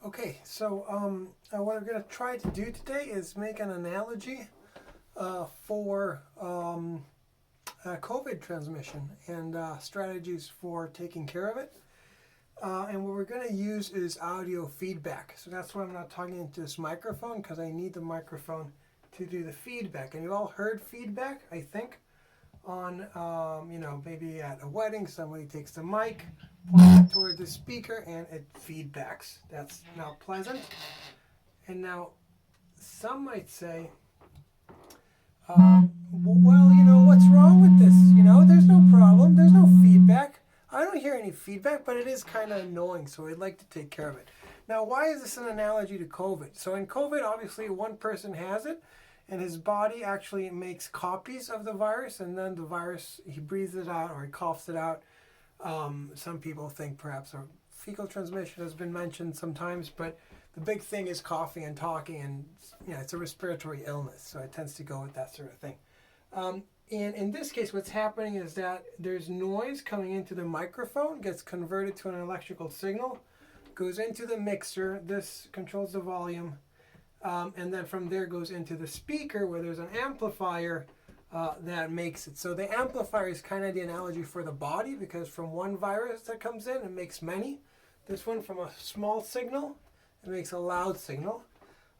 Okay, so what I'm going to try to do today is make an analogy for COVID transmission and strategies for taking care of it. And what we're going to use is audio feedback. So that's why I'm not talking into this microphone, because I need the microphone to do the feedback. And you all heard feedback, I think, on, maybe at a wedding, somebody takes the mic, points it toward the speaker, and it feedbacks. That's now pleasant. And now, some might say, what's wrong with this? There's no problem. There's no feedback. I don't hear any feedback, but it is kind of annoying, so I'd like to take care of it. Now, why is this an analogy to COVID? So in COVID, obviously, one person has it, and his body actually makes copies of the virus, and then the virus, he breathes it out or he coughs it out. Some people think perhaps a fecal transmission has been mentioned sometimes, but the big thing is coughing and talking, and it's a respiratory illness, so it tends to go with that sort of thing. And in this case, what's happening is that there's noise coming into the microphone, gets converted to an electrical signal, goes into the mixer, this controls the volume, and then from there goes into the speaker where there's an amplifier that makes it. So the amplifier is kind of the analogy for the body, because from one virus that comes in, it makes many. This one from a small signal, it makes a loud signal.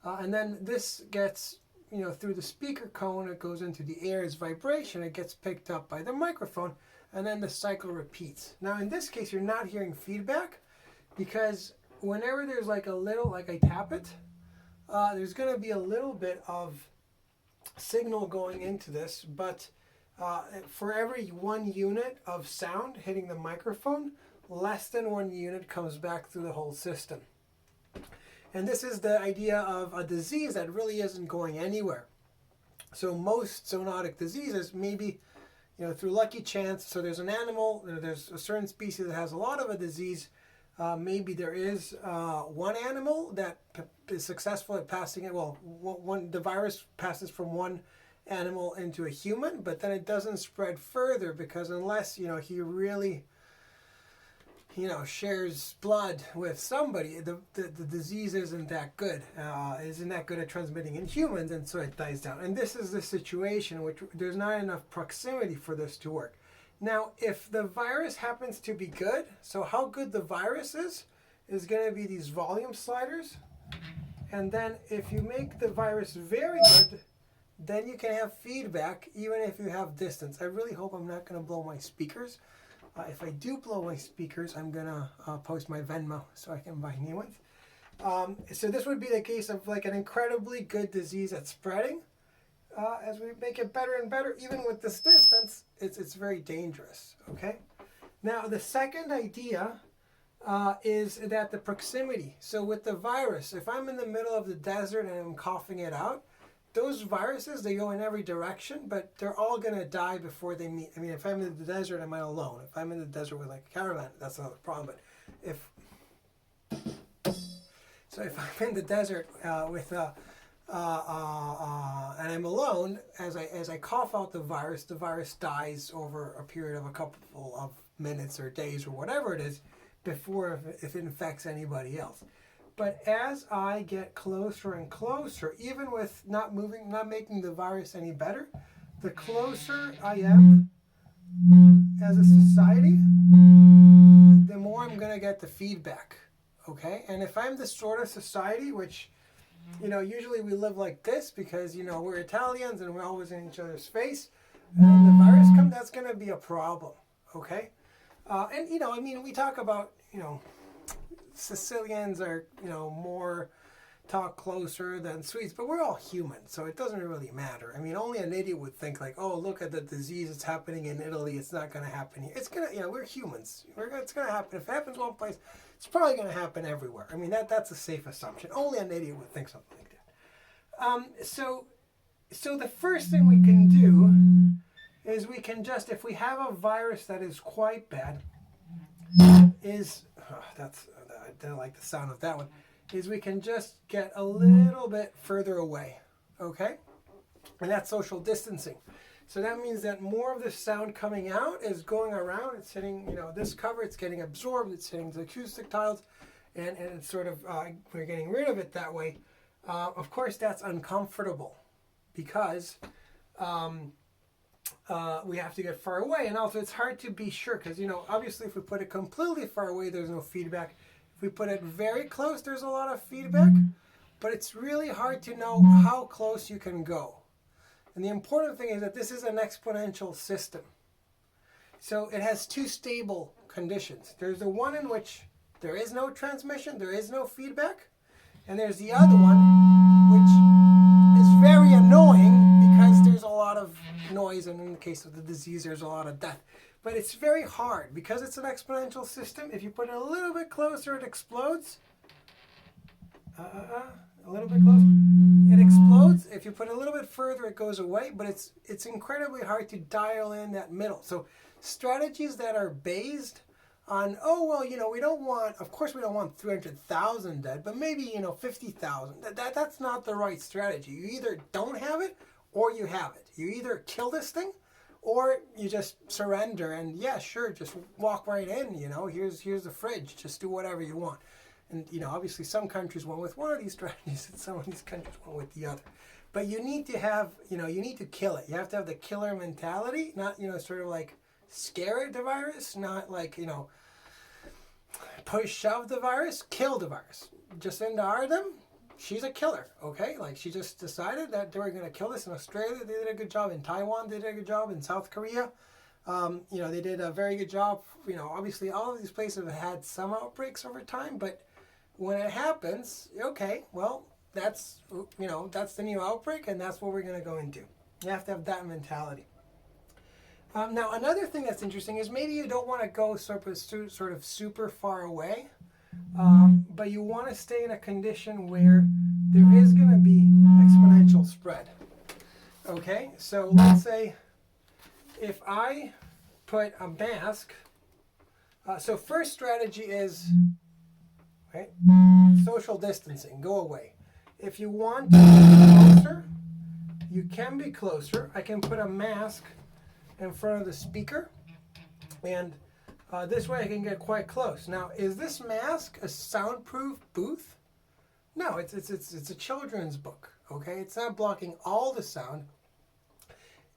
And then this gets, through the speaker cone, it goes into the air as vibration, it gets picked up by the microphone, and then the cycle repeats. Now in this case, you're not hearing feedback, because whenever there's like a little, like I tap it, there's going to be a little bit of signal going into this, but for every 1 unit of sound hitting the microphone, less than 1 unit comes back through the whole system. And this is the idea of a disease that really isn't going anywhere. So most zoonotic diseases, maybe through lucky chance, so there's an animal, there's a certain species that has a lot of a disease. Maybe there is one animal that is successful at passing it. Well, the virus passes from one animal into a human, but then it doesn't spread further, because unless he really shares blood with somebody, the disease isn't that good at transmitting in humans, and so it dies down. And this is the situation in which there's not enough proximity for this to work. Now, if the virus happens to be good, so how good the virus is going to be these volume sliders. And then if you make the virus very good, then you can have feedback even if you have distance. I really hope I'm not going to blow my speakers. If I do blow my speakers, I'm going to post my Venmo so I can buy new ones. So this would be the case of like an incredibly good disease that's spreading. As we make it better and better, even with this distance, it's very dangerous, okay? Now, the second idea is that the proximity. So with the virus, if I'm in the middle of the desert and I'm coughing it out, those viruses, they go in every direction, but they're all going to die before they meet. I mean, if I'm in the desert, I'm alone. If I'm in the desert with like a caravan, that's another problem. But if I'm in the desert with and I'm alone, as I cough out the virus dies over a period of a couple of minutes or days or whatever it is, before if it infects anybody else. But as I get closer and closer, even with not making the virus any better, the closer I am as a society, the more I'm going to get the feedback, okay? And if I'm the sort of society which, usually we live like this because, we're Italians and we're always in each other's face, and when the virus comes, that's going to be a problem, okay? We talk about, Sicilians are, more talk closer than Swedes, but we're all human, so it doesn't really matter. I mean, only an idiot would think like, oh, look at the disease that's happening in Italy, it's not going to happen here. It's going to, we're humans. It's going to happen. If it happens one place, it's probably going to happen everywhere. I mean, that's a safe assumption. Only an idiot would think something like that. So the first thing we can do is we can just, if we have a virus that is quite bad, I don't like the sound of that one, is we can just get a little bit further away, okay? And that's social distancing. So that means that more of the sound coming out is going around, it's hitting, this cover, it's getting absorbed, it's hitting the acoustic tiles, and it's sort of, we're getting rid of it that way. Of course, that's uncomfortable because we have to get far away. And also, it's hard to be sure because, obviously, if we put it completely far away, there's no feedback. If we put it very close, there's a lot of feedback. But it's really hard to know how close you can go. And the important thing is that this is an exponential system. So it has two stable conditions. There's the one in which there is no transmission, there is no feedback. And there's the other one, which is very annoying because there's a lot of noise, and in the case of the disease, there's a lot of death. But it's very hard because it's an exponential system. If you put it a little bit closer, it explodes. A little bit closer. It explodes. If you put it a little bit further, it goes away. But it's incredibly hard to dial in that middle. So strategies that are based on, we don't want, of course we don't want 300,000 dead, but maybe, 50,000. That's not the right strategy. You either don't have it or you have it. You either kill this thing or you just surrender and, yeah, sure, just walk right in, here's the fridge. Just do whatever you want. And, obviously some countries went with one of these strategies and some of these countries went with the other. But you need to have, you need to kill it. You have to have the killer mentality, not, sort of like scare the virus, not like, push, shove the virus, kill the virus. Jacinda Ardern, she's a killer, okay? Like, she just decided that they were going to kill this in Australia. They did a good job. In Taiwan, they did a good job. In South Korea, they did a very good job. Obviously all of these places have had some outbreaks over time, but when it happens, okay, well, that's the new outbreak, and that's what we're going to go into. You have to have that mentality. Now, another thing that's interesting is maybe you don't want to go sort of super far away, but you want to stay in a condition where there is going to be exponential spread. Okay, so let's say if I put a mask, so first strategy is, right, social distancing, go away. If you want to be closer, you can be closer. I can put a mask in front of the speaker, and this way I can get quite close. Now, is this mask a soundproof booth? No, it's a children's book, okay? It's not blocking all the sound,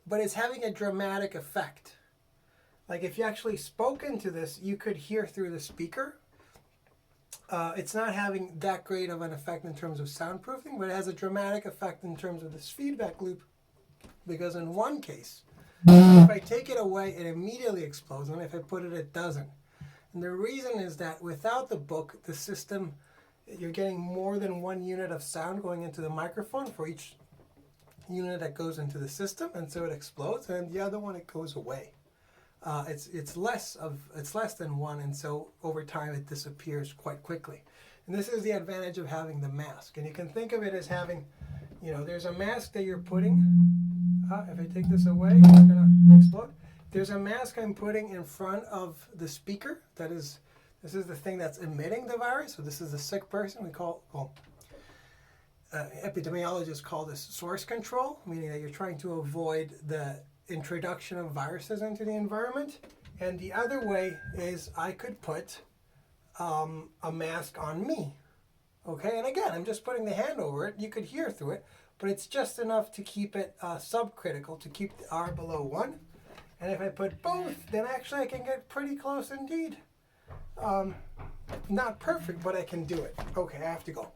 but it's having a dramatic effect. Like if you actually spoke into this, you could hear through the speaker. It's not having that great of an effect in terms of soundproofing, but it has a dramatic effect in terms of this feedback loop, because in one case, if I take it away, it immediately explodes, and if I put it, it doesn't. And the reason is that without the book, the system, you're getting more than one unit of sound going into the microphone for each unit that goes into the system, and so it explodes, and the other one, it goes away. It's less than one, and so over time it disappears quite quickly. And this is the advantage of having the mask. And you can think of it as having, there's a mask that you're putting. If I take this away, it's going to explode. There's a mask I'm putting in front of the speaker. This is the thing that's emitting the virus. So this is a sick person. Epidemiologists call this source control, meaning that you're trying to avoid the introduction of viruses into the environment. And the other way is I could put a mask on me. Okay, and again, I'm just putting the hand over it. You could hear through it, but it's just enough to keep it subcritical, to keep the R below 1. And if I put both, then actually I can get pretty close indeed. Not perfect, but I can do it. Okay, I have to go.